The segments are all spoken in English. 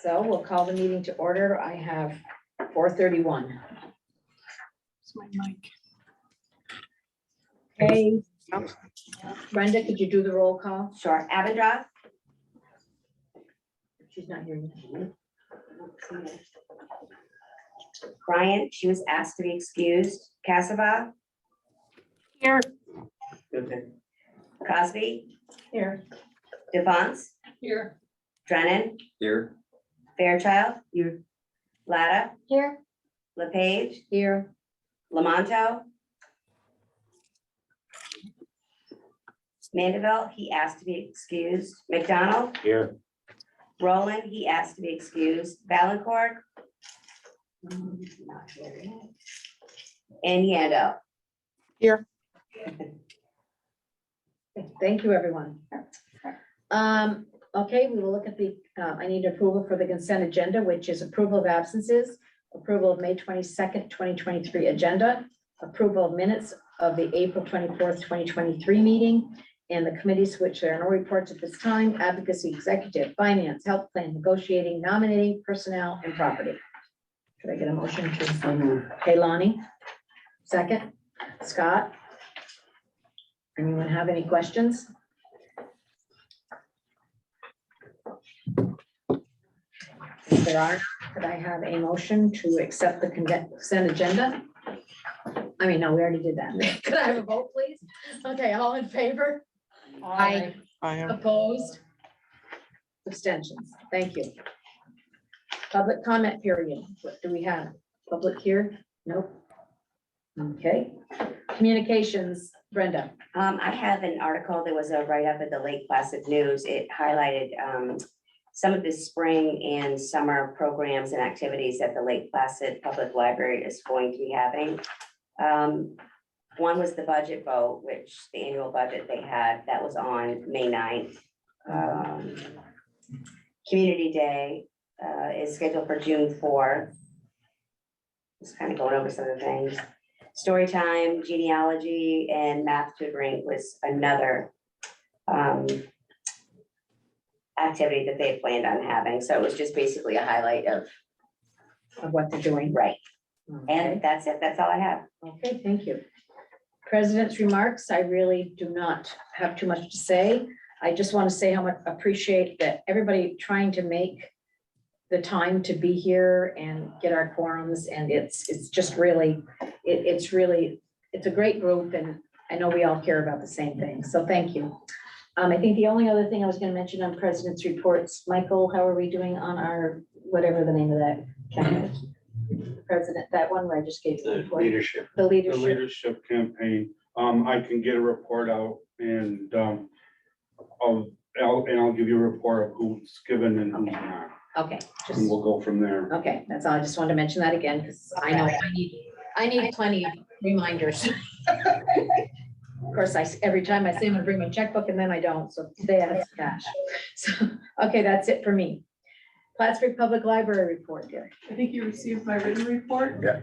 So we'll call the meeting to order. I have 4:31. It's my mic. Hey, Brenda, could you do the roll call? Sure. Abendroth, She's not here yet. Bryant, she was asked to be excused. Cassava, Here. Crosby, Here. Devance, Here. Drennan, Here. Fairchild, Latta, Here. LePage, Here. Lamonto. Mandeville, he asked to be excused. McDonald, Here. Roland, he asked to be excused. Valencourt. Not here yet. And Yando. Here. Thank you, everyone. Okay, we will look at the, I need approval for the consent agenda, which is approval of absences, approval of May 22nd, 2023 agenda, approval of minutes of the April 24th, 2023 meeting, and the committees which there are no reports at this time: advocacy, executive, finance, health plan, negotiating, nominating, personnel, and property. Could I get a motion to? Okay, Lonnie. Second. Scott. Anyone have any questions? If there are, could I have a motion to accept the consent agenda? I mean, no, we already did that. Could I have a vote, please? Okay, all in favor? Aye. I am. Opposed? Abstentions. Thank you. Public comment period. What do we have? Public here? Nope. Okay. Communications, Brenda. I have an article, there was a write-up at the Lake Placid News. It highlighted some of the spring and summer programs and activities that the Lake Placid Public Library is going to be having. One was the budget vote, which the annual budget they had, that was on May 9th. Community Day is scheduled for June 4th. Just kind of going over some of the things. Story time, genealogy, and math tutoring was another activity that they had planned on having. So it was just basically a highlight of, What they're doing. right. Okay. And that's it. That's all I have. Okay, thank you. President's remarks, I really do not have too much to say. I just want to say how much I appreciate that everybody trying to make the time to be here and get our quorums, and it's just really, it's a great group, and I know we all care about the same thing, so thank you. I think the only other thing I was going to mention on president's reports, Michael, how are we doing on our, whatever the name of that campaign? President, that one where I just gave you the The report. leadership. The The leadership. leadership campaign, I can get a report out and, I'll give you a report of who's given and who's not, Okay, just, and we'll go from there. okay, that's all. I just wanted to mention that again, because I know I need plenty of reminders. Of course, every time I say I'm gonna bring my checkbook and then I don't, so today I have some cash. So, okay, that's it for me. Plattsburgh Public Library report here. I think you received my written report. Yeah.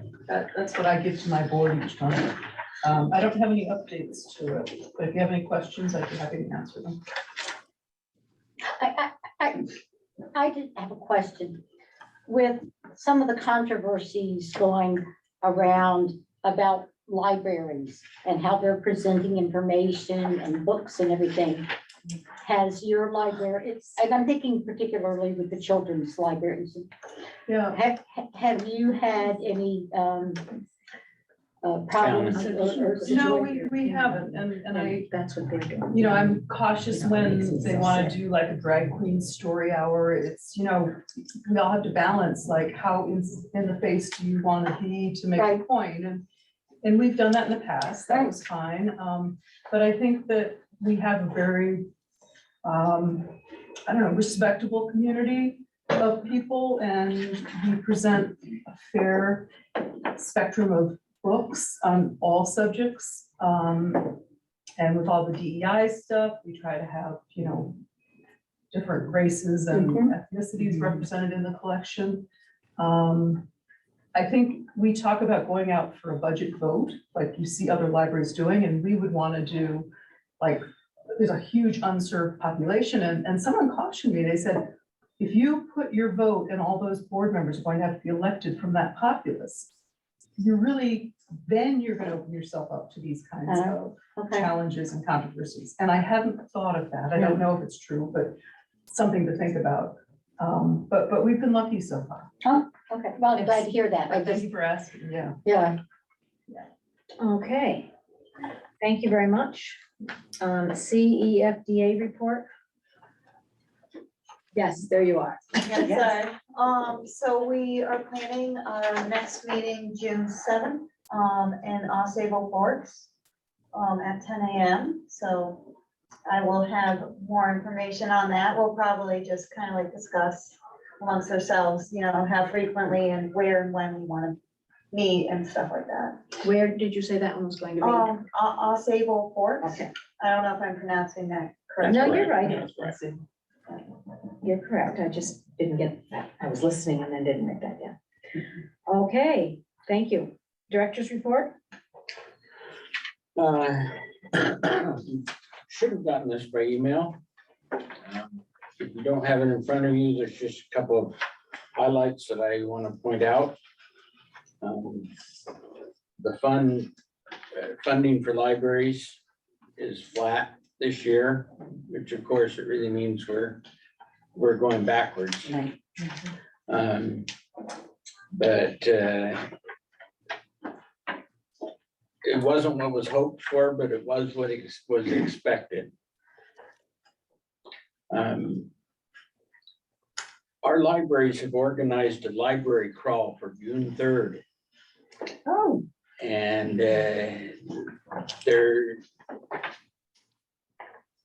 That's what I give to my board each time. I don't have any updates to it, but if you have any questions, I'd be happy to answer them. I did have a question. With some of the controversies going around about libraries and how they're presenting information and books and everything, has your library, and I'm thinking particularly with the children's libraries, Yeah, have you had any problems? no, we haven't, and I, That's what they're doing. you know, I'm cautious when they want to do like a drag queen story hour. It's, you know, we all have to balance, like, how in the face do you want to be to make a Right. point? And we've done that in the past, that was fine. But I think that we have a very, I don't know, respectable community of people, and we present a fair spectrum of books on all subjects. And with all the DEI stuff, we try to have, you know, different races and ethnicities represented in the collection. I think we talk about going out for a budget vote, like you see other libraries doing, and we would want to do, like, there's a huge unserved population, and someone cautioned me, they said, if you put your vote and all those board members are going to have to be elected from that populace, you're really, then you're gonna open yourself up to these kinds of Okay, challenges and controversies. And I hadn't thought of that. I don't know if it's true, but something to think about. But we've been lucky so far. okay. Well, I'm glad to hear that. I Thank just, you for asking, yeah. yeah. Okay, thank you very much. CEFDA report. Yes, there you are. Yes, so we are planning our next meeting June seventh, in Osable Forks, at 10 a.m. So I will have more information on that. We'll probably just kind of like discuss amongst ourselves, how frequently and where and when we want to meet and stuff like that. Where did you say that one was going to be? Osable Forks. Okay, I don't know if I'm pronouncing that correctly. no, you're right. That's right. You're correct. I just didn't get that. I was listening and then didn't write that down. Okay, thank you. Director's report? Should have gotten this by email. If you don't have it in front of you, there's just a couple of highlights that I want to point out. The funding for libraries is flat this year, which of course it really means we're going backwards. But it wasn't what was hoped for, but it was what was expected. Our libraries have organized a library crawl for June 3rd. Oh, And they're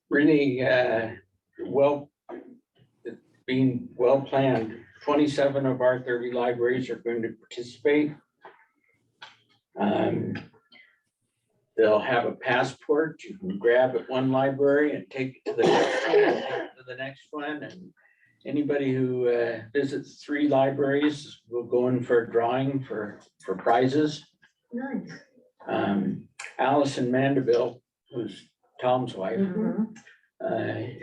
really being well planned. 27 of our 30 libraries are going to participate. They'll have a passport you can grab at one library and take it to the next one. And anybody who visits 3 libraries will go in for a drawing for prizes. Nice. Allison Mandeville, who's Tom's wife,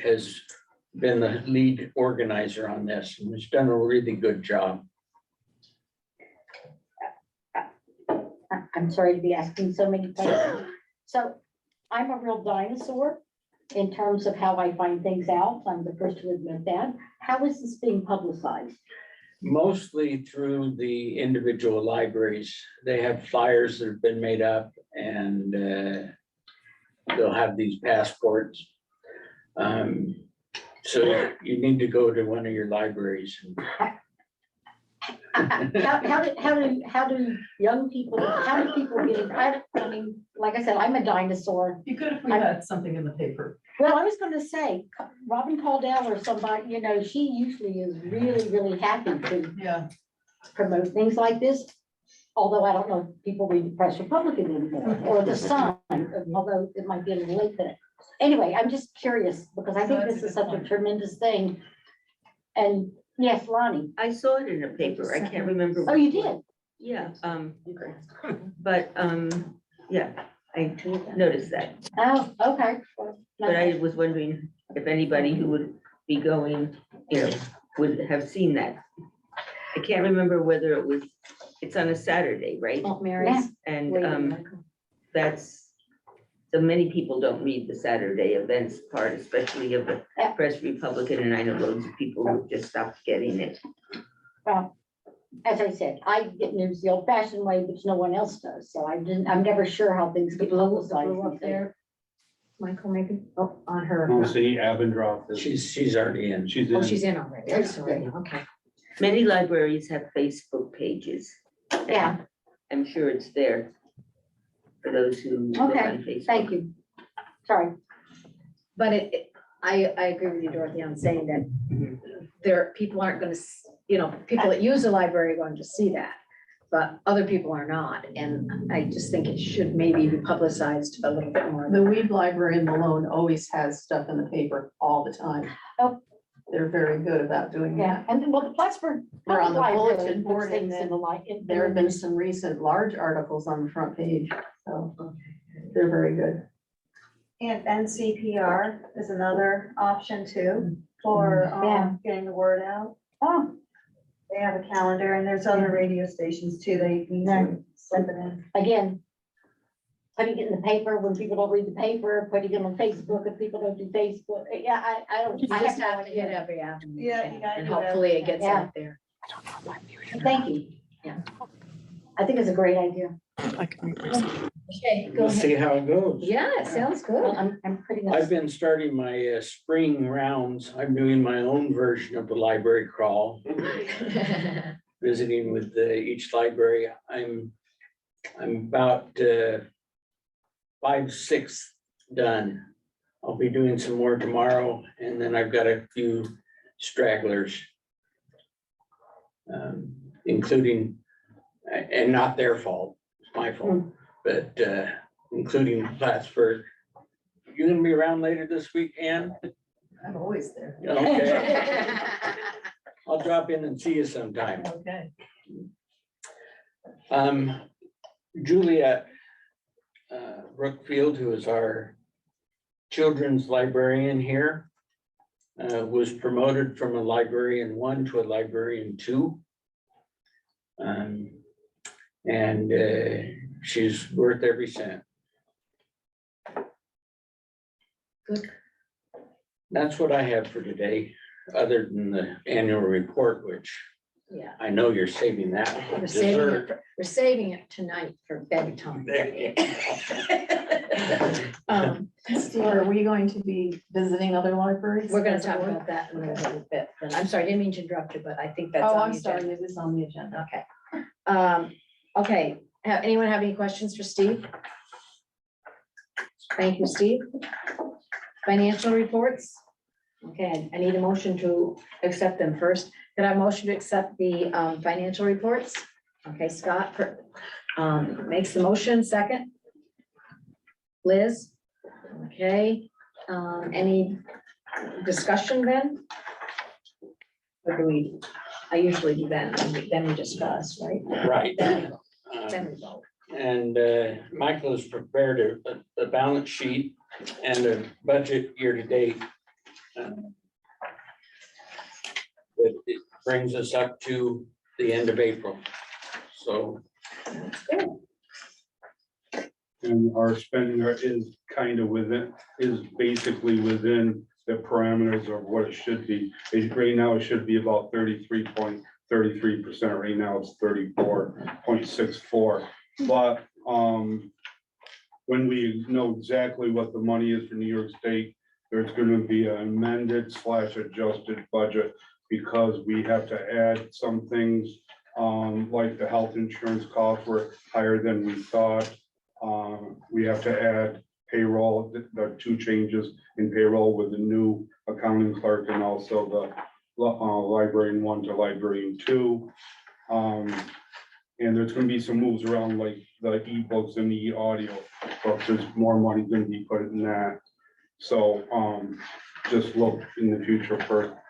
has been the lead organizer on this and has done a really good job. I'm sorry to be asking so many questions. So I'm a real dinosaur in terms of how I find things out. I'm the first to admit that. How is this being publicized? Mostly through the individual libraries. They have flyers that have been made up and they'll have these passports. So you need to go to one of your libraries. How do young people, how do people get, I mean, like I said, I'm a dinosaur. Be good if we had something in the paper. Well, I was gonna say, Robin Caldwell or somebody, she usually is really, really happy to Yeah. promote things like this. Although I don't know if people read the Press Republican anymore, or the Sun, although it might be a little late then. Anyway, I'm just curious, because I think That's a this is good such a point. tremendous thing. And yes, Lonnie, I saw it in a paper. I can't remember. oh, you did? Yeah, but, yeah, I noticed that. Oh, okay. But I was wondering if anybody who would be going, would have seen that. I can't remember whether it's on a Saturday, right? Aunt Mary's. And, that's, so many people don't read the Saturday events part, especially of the Press Republican, and I know loads of people who just stopped getting it. Well, as I said, I get news the old fashioned way, which no one else does, so I'm never sure how things The get blue publicized. up these days. there. Michael, maybe, oh, on her. Oh, see, Abendroth is, She's already in. she's Oh, in. she's in already. I'm sorry. Okay. Many libraries have Facebook pages. Yeah, I'm sure it's there for those who look Okay, on Facebook. thank you. Sorry. But I agree with you, Dorothy, on saying that people aren't gonna, people that use the library are going to see that. But other people are not, and I just think it should maybe be publicized a little bit more. The Weed Library in Malone always has stuff in the paper all the time. Oh. They're very good about doing Yeah, that. and then, well, the Plattsburgh. They're on the Public Library bulletin puts board, and things in then the light. There have been some recent large articles on the front page, so they're very good. And NCPR is another option too. for Yeah. getting the word out. Oh, They have a calendar and there's other radio stations too, they can No. slip it in. again, putting it in the paper when people don't read the paper, putting it on Facebook if people don't do Facebook. Yeah, I don't. You I just no have to hit idea. every avenue. Yeah, can, you gotta And do hopefully it everything. gets Yeah. out there. Thank you. Yeah. I think it's a great idea. Okay, go We'll ahead. see how it goes. Yeah, it sounds Well, good. I'm pretty. I've been starting my spring rounds. I'm doing my own version of the library crawl, visiting with each library. I'm about 5/6 done. I'll be doing some more tomorrow, and then I've got a few stragglers. Including, and not their fault, it's my fault, but including Plattsburgh. You gonna be around later this week, Ann? I'm always there. Okay, I'll drop in and see you sometime. Okay. Julia Brookfield, who is our children's librarian here, was promoted from a librarian 1 to a librarian 2. And she's worth every cent. Good. That's what I have for today, other than the annual report, which Yeah, I know you're saving that. for we're saving it, dessert. we're saving it tonight for bedtime. There you Steve, are we going to be visiting other libraries? We're gonna as a talk board? about that in a little bit. And I'm sorry, I didn't mean to interrupt you, but I think that's Oh, on I'm the sorry, agenda. it is on the agenda. Okay. Okay, anyone have any questions for Steve? Thank you, Steve. Financial reports? Okay, I need a motion to accept them first. Can I have a motion to accept the financial reports? Okay, Scott makes the motion, second. Liz? Okay, any discussion then? Or do we, I usually do that, and then we discuss, right? Right. Then Um, we vote. And Michael has prepared a balance sheet and a budget year-to-date. It brings us up to the end of April. So And our spending is kind of is basically within the parameters of what it should be. Right now, it should be about 33.33%. Right now, it's 34.64. But when we know exactly what the money is for New York State, there's gonna be an amended / adjusted budget because we have to add some things, like the health insurance costs were higher than we thought. We have to add payroll, the 2 changes in payroll with the new accounting clerk and also the librarian 1 to librarian 2. And there's gonna be some moves around like the ebooks and the audio books. There's more money gonna be put in that. So just look in the future for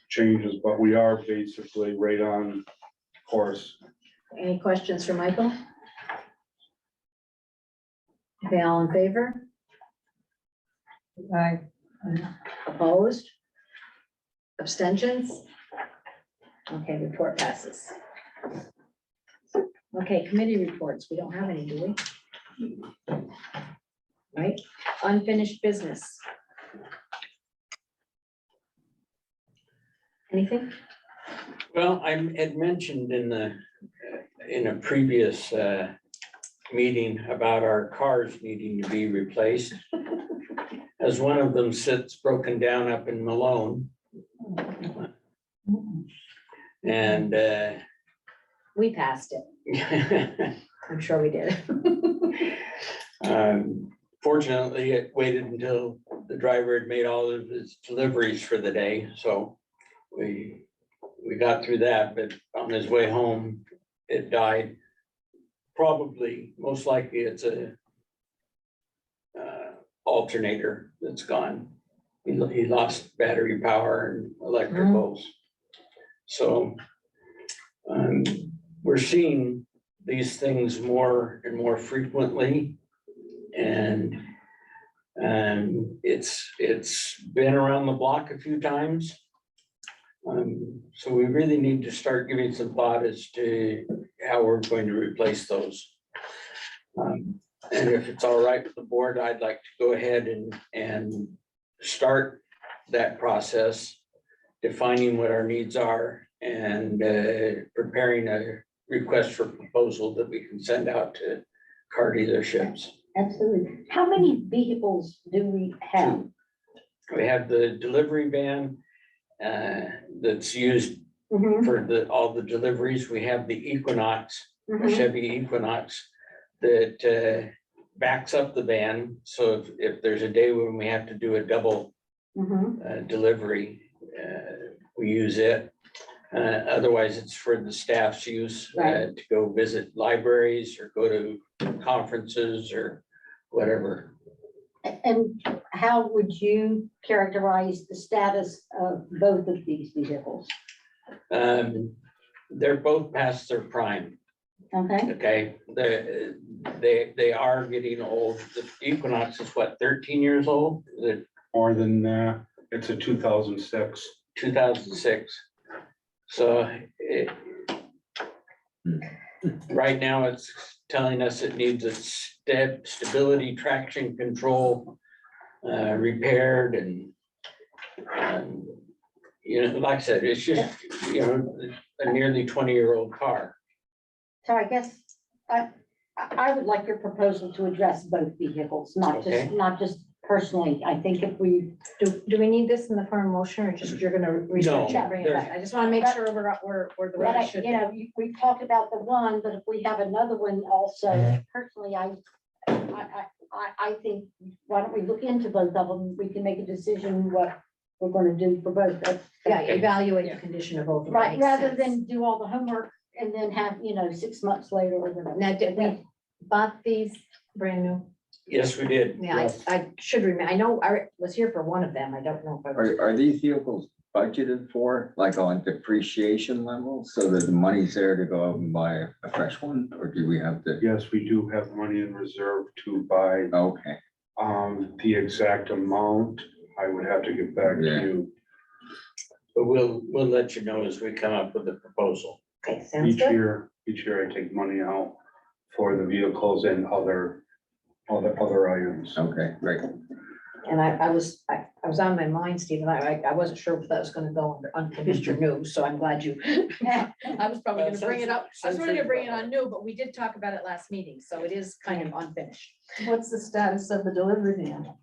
changes, but we are basically right on course. Any questions for Michael? Okay, all in favor? Aye. Opposed? Abstentions? Okay, report passes. Okay, committee reports, we don't have any, do we? Right, unfinished business. Anything? well, I had mentioned in a previous meeting about our cars needing to be replaced. As one of them sits broken down up in Malone. And We passed it, I'm sure we did. fortunately, it waited until the driver had made all of his deliveries for the day, so we got through that, but on his way home, it died. Probably, most likely, it's a alternator that's gone. He lost battery power and electricals. So we're seeing these things more and more frequently. And It's been around the block a few times. So we really need to start giving some thought as to how we're going to replace those. And if it's all right with the board, I'd like to go ahead and start that process, defining what our needs are and preparing a request for proposal that we can send out to car dealerships. Absolutely. How many vehicles do we have? We have the delivery van that's used Mhm, for all the deliveries. We have the Equinox, the mhm. Chevy Equinox that backs up the van. So if there's a day when we have to do a double Mhm. delivery, we use it. Otherwise, it's for the staff's use Right. to go visit libraries or go to conferences or whatever. And how would you characterize the status of both of these vehicles? They're both past their prime. Okay, Okay, they are getting old. The Equinox is what, 13 years old? The More than that, it's a 2006. 2006. So right now it's telling us it needs a stability traction control repaired and like I said, it's just, a nearly 20-year-old car. so I guess I would like your proposal to address both vehicles, Okay. not just personally. I think if we, Do we need this in the form of motion or just you're gonna research No, and bring it back? I just wanna make sure we're the way it should be. we've talked about the one, but if we have another one also, personally, I think, why don't we look into both of them? We can make a decision what we're gonna do for both. Yeah, evaluate the condition of both. of them. Right, Makes rather sense. than do all the homework and then have, 6 months later or whatever. Now, did we bought these brand new? Yes, we did. Yeah, I should remember. I know I was here for one of them. I don't know if I was. Are these vehicles budgeted for, like on depreciation level, so that the money's there to go out and buy a fresh one, or do we have to? Yes, we do have money in reserve to buy, Okay, the exact amount. I would have to get back to Yeah. you. But we'll let you know as we come up with a proposal. Okay, sounds Each good. year I take money out for the vehicles and other items. okay, great. And I was on my mind, Stephen. I wasn't sure if that was gonna go under unfinished or new, so I'm glad you. I was probably gonna bring it up. I was really gonna bring it on new, but we did talk about it last meeting, so it is kind of unfinished. What's the status of the delivery van?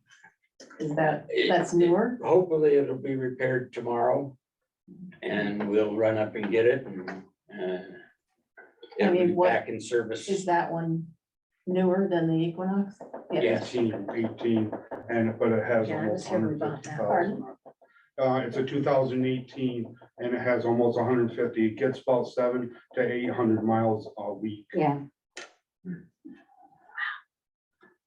Is that's newer? Hopefully it'll be repaired tomorrow and we'll run up and get it and it'll be what back in service. Is that one newer than the Equinox? Yes. 18, but it has Yeah, I was almost here when we bought that. 150,000. It's a 2018 and it has almost 150. It gets about 700 to 800 miles a week. Yeah,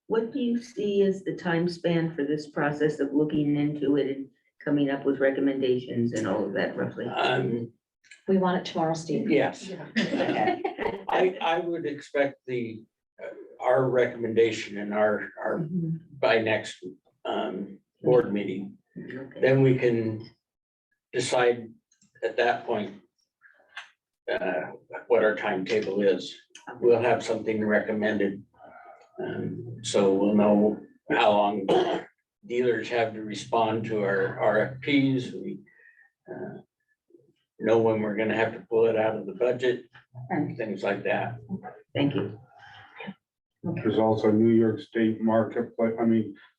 What do you see as the time span for this process of looking into it and coming up with recommendations and all of that roughly? We want it tomorrow, Steve. Yes. I would expect our recommendation and our by next board meeting. Okay. Then we can decide at that point what our timetable is. We'll have something recommended. So we'll know how long dealers have to respond to our RFPs. We know when we're gonna have to pull it out of the budget, and things like that. Thank you. There's also New York State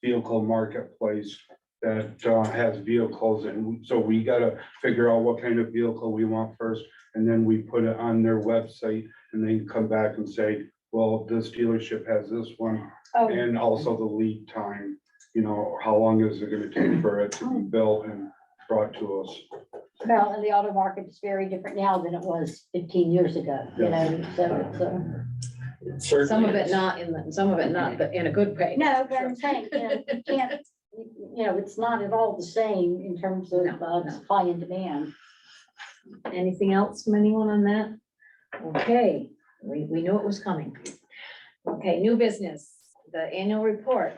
vehicle marketplace that has vehicles, and so we gotta figure out what kind of vehicle we want first, and then we put it on their website, and then come back and say, well, this dealership has this one, oh, and also the lead time, how long is it gonna take for it to be built and brought to us? well, and the auto market is very different now than it was 15 years ago, so. Certainly Some of it is. some of it not, but in a good way. No, but I'm saying, you can't, it's not at all the same in terms of No. supply and demand. Anything else from anyone on that? Okay, we knew it was coming. Okay, new business, the annual report.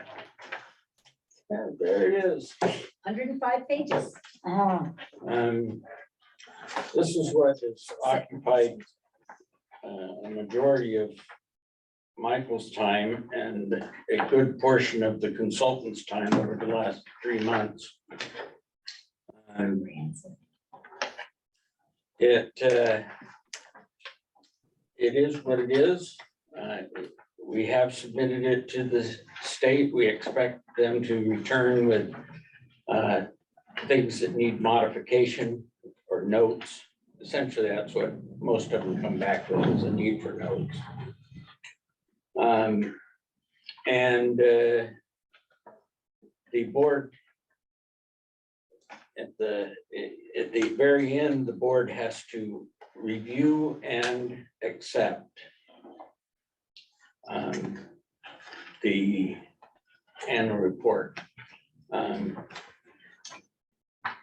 There it is. 105 pages. Ah, This is what has occupied a majority of Michael's time and a good portion of the consultant's time over the last 3 months. It is what it is. We have submitted it to the state. We expect them to return with things that need modification or notes. Essentially, that's what most of them come back with, is a need for notes. And the board, at the very end, the board has to review and accept the annual report.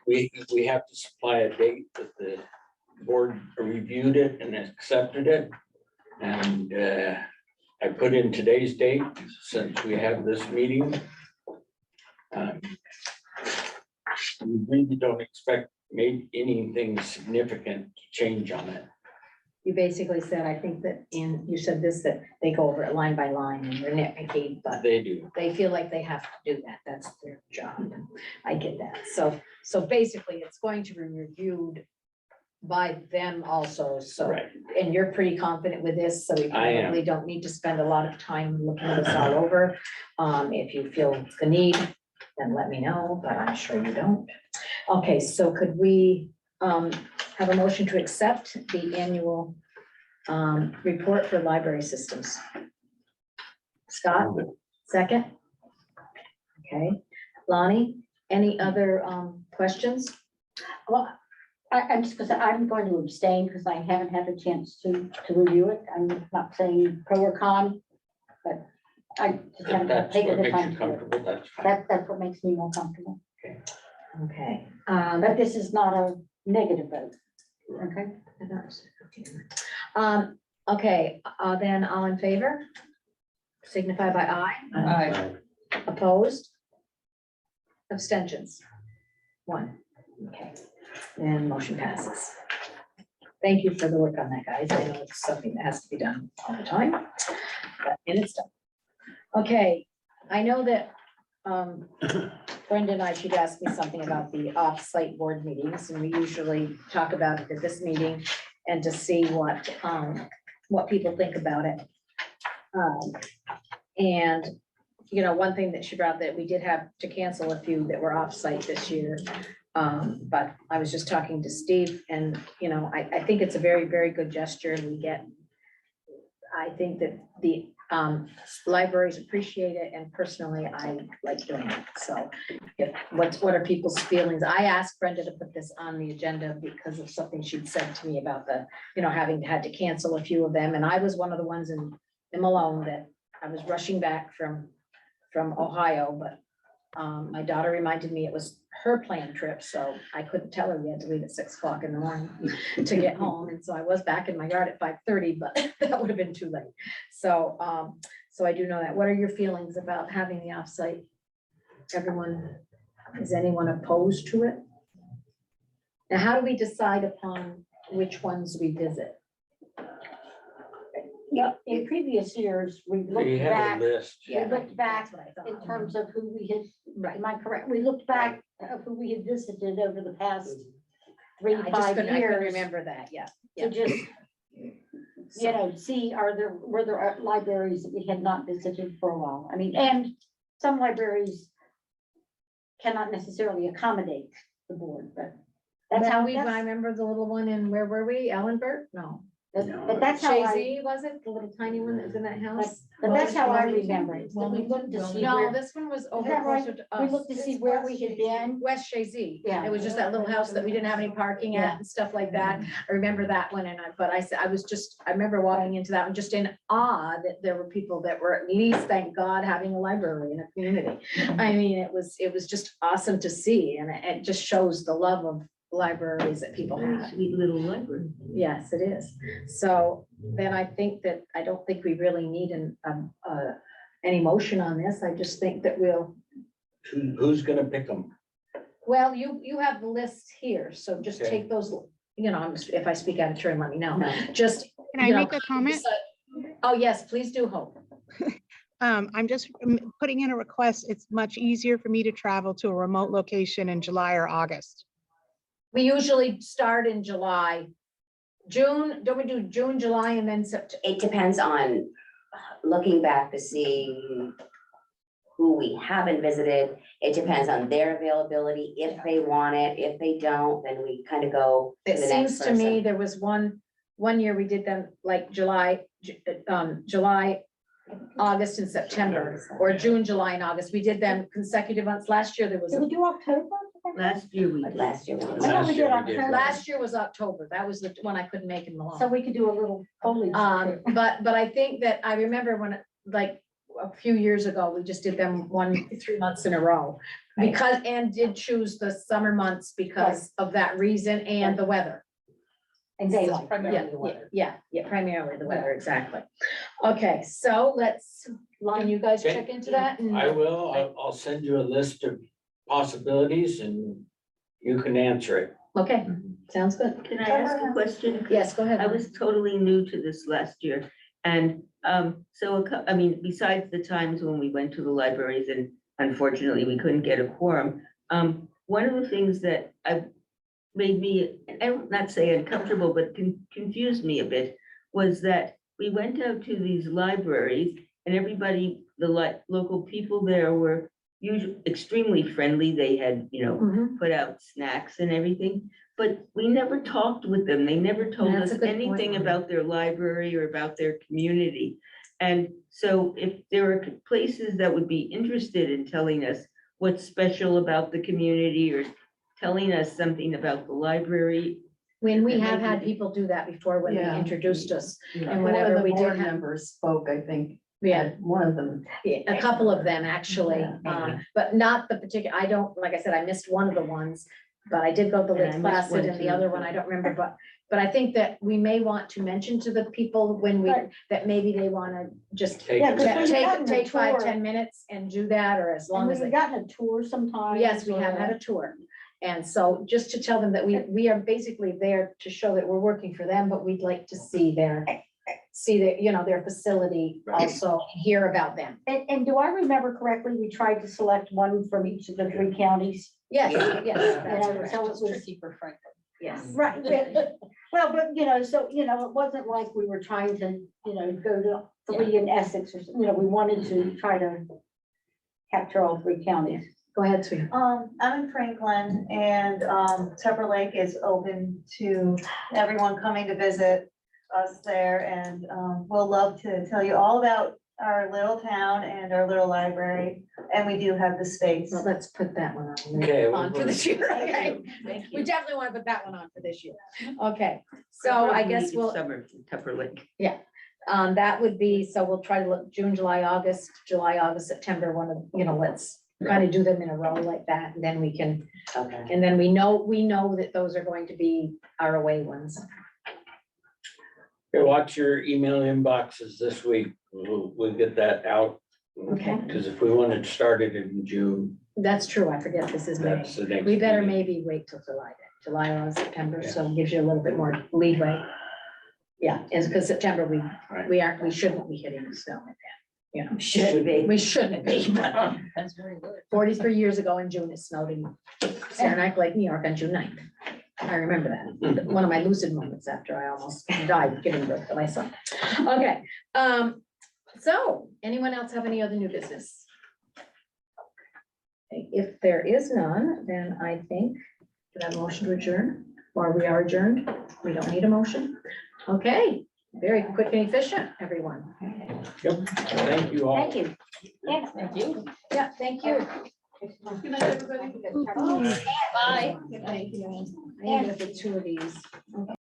We have to supply a date that the board reviewed it and accepted it. And I put in today's date since we have this meeting. We really don't expect anything significant to change on it. You basically said, I think that you said this, that they go over it line by line and they're nitpicky, but They do. they feel like they have to do that. That's their job. And I get that. So basically it's going to be reviewed by them also. So, Right. and you're pretty confident with this, so we I am. probably don't need to spend a lot of time looking this all over. If you feel the need, then let me know, but I'm sure you don't. Okay, so could we have a motion to accept the annual report for library systems? Scott, second? Okay, Lonnie, any other questions? well, I'm just gonna say, I'm going to abstain because I haven't had a chance to review it. I'm not saying pro or con, but I just If haven't that's taken what the makes time you to do it. comfortable, that's fine. That's what makes me more comfortable. Okay. But this is not a negative vote, okay? Okay, then all in favor? Signify by aye. Aye. Opposed? Abstentions? 1. Okay, and motion passes. Thank you for the work on that, guys. I know it's something that has to be done all the time, but and it's done. Okay, I know that Brenda and I, she'd asked me something about the off-site board meetings, and we usually talk about it at this meeting and to see what people think about it. And, you know, one thing that she brought, that we did have to cancel a few that were off-site this year. But I was just talking to Steve, and, you know, I think it's a very, very good gesture, and I think that the libraries appreciate it, and personally, I like doing it. So what are people's feelings? I asked Brenda to put this on the agenda because of something she'd said to me about having had to cancel a few of them. And I was one of the ones in Malone that I was rushing back from Ohio, but my daughter reminded me it was her planned trip, so I couldn't tell her we had to leave at 6 o'clock in the morning to get home. And so I was back in my yard at 5:30, but that would have been too late. So, so I do know that. What are your feelings about having the offsite? Is anyone opposed to it? Now, how do we decide upon which ones we visit? Yeah, in previous years, we We looked have back, a list. we looked back That's what I thought. in terms of who we had, Right. am I correct? We looked back of who we had visited over the past 3 to I just 5 couldn't years. remember that, yeah. To just, you know, see, were there libraries that we had not visited for a while? I mean, and some libraries cannot necessarily accommodate the board, but that's how we, I remember the little one in, where were we? Ellenberg? No. but that's how I, Shazy, was it? The little tiny one that was in that house? but that's how I Wilmington? remember it. So we looked to see No, where, this one was over that right? closer to we us. looked to see where we had been. West Shazy. Yeah. It was just that little house that we didn't have any parking Yeah. at and stuff like that. I remember that one, but I said, I remember walking into that one just in awe that there were people that were at least, thank God, having a library in a community. I mean, it was just awesome to see, and it just shows the love of libraries that people have. Sweet little library. Yes, it is. So then I don't think we really need any motion on this. I just think that we'll Who's gonna pick them? Well, you have the lists here, so just Okay. take those, if I speak out of turn, let me know. Just. Can I you know, make a comment? Oh, yes, please do, Hope. I'm just putting in a request. It's much easier for me to travel to a remote location in July or August. We usually start in July. June, don't we do June, July, and then September? It depends on looking back to see who we haven't visited. It depends on their availability, if they want it, if they don't, then we kind of go to It the next seems to me person. there was one year we did them like July, August and September, or June, July and August. We did them consecutive months. Last year there was, Did we do October? Last year we Like did. last year. I thought Last we year did we did October. last year was October. That was the one I couldn't make in So Milan. we could do a little foliage. But I think that I remember when, like, a few years ago, we just did them 3 months in a row. Right. Because, and did choose the summer months because of that reason and the weather. And daylight. Yeah, primarily the weather, exactly. Okay, so can you guys Okay. check into that? And- I will, I'll send you a list of possibilities and you can answer it. Okay, sounds good. Can I ask a question? Yes, go ahead. I was totally new to this last year. And I mean, besides the times when we went to the libraries and unfortunately we couldn't get a quorum, one of the things that made me, I would not say uncomfortable, but confused me a bit, was that we went out to these libraries and everybody, the local people there were usually extremely friendly. They had, Mhm. put out snacks and everything, but we never talked with them. They never told That's us a good point, anything Mary. about their library or about their community. And so if there are places that would be interested in telling us what's special about the community or telling us something about the library. When we have had people do that before when they Yeah. introduced us, and One of whenever the we did board have, members spoke, I think, yeah, one of them. a couple of them actually, Yeah. but not the particular, I don't, like I said, I missed one of the ones. But I did go to the And I Lake missed Placid one and the too. other one, I don't remember, but I think that we may want to mention to the people when Right. that maybe they wanna just Take Yeah, it. 'cause we've gotten a take 5, tour. 10 minutes and do that, or as long And as we've they. gotten a tour sometimes. Yes, we have had a tour. And so just to tell them that we are basically there to show that we're working for them, but we'd like to see their facility Right. also, hear about them. And do I remember correctly, we tried to select one from each of the 3 counties? Yes, yes. You that's know, correct. so it was, for Yes. right, well, but, it wasn't like we were trying to, go to 3 in Essex, or, we wanted to try to capture all 3 counties. Go ahead, sweetie. I'm in Franklin and, Tupper Lake is open to everyone coming to visit us there and, we'll love to tell you all about our little town and our little library, and we do have the space. Well, let's put that one on. Okay, On for this year, okay? Thank We you. definitely want to put that one on for this year. Okay, so I guess we'll, Summer from Tupper Lake. that would be, so we'll try to look June, July, August, September, one of, let's kind of do them in a row like that, and then we can, Okay. and then we know that those are going to be our away ones. Okay, watch your email inboxes this week. We'll get that out. Okay. Because if we wanted to start it in June, That's true, I forget this is May. that's the next. We better meeting. maybe wait till July or September, so it gives you a little bit more leeway. Yeah, it's because September, Right. we shouldn't be hitting the snow like that. Should be. We shouldn't be, but That's very good. 43 years ago in June, it snowed in Saranac Lake, New York on June 9th. I remember that. One of my lucid moments after I almost died giving birth to my son. Okay, so anyone else have any other new business? Okay, if there is none, then I think that motion to adjourn, or we are adjourned. We don't need a motion. Okay, very quick and efficient, everyone. Yep, thank you all. Thank you. Yes, Thank you. Yeah, thank you. Good night, everybody. Bye. I need to get the 2 of these.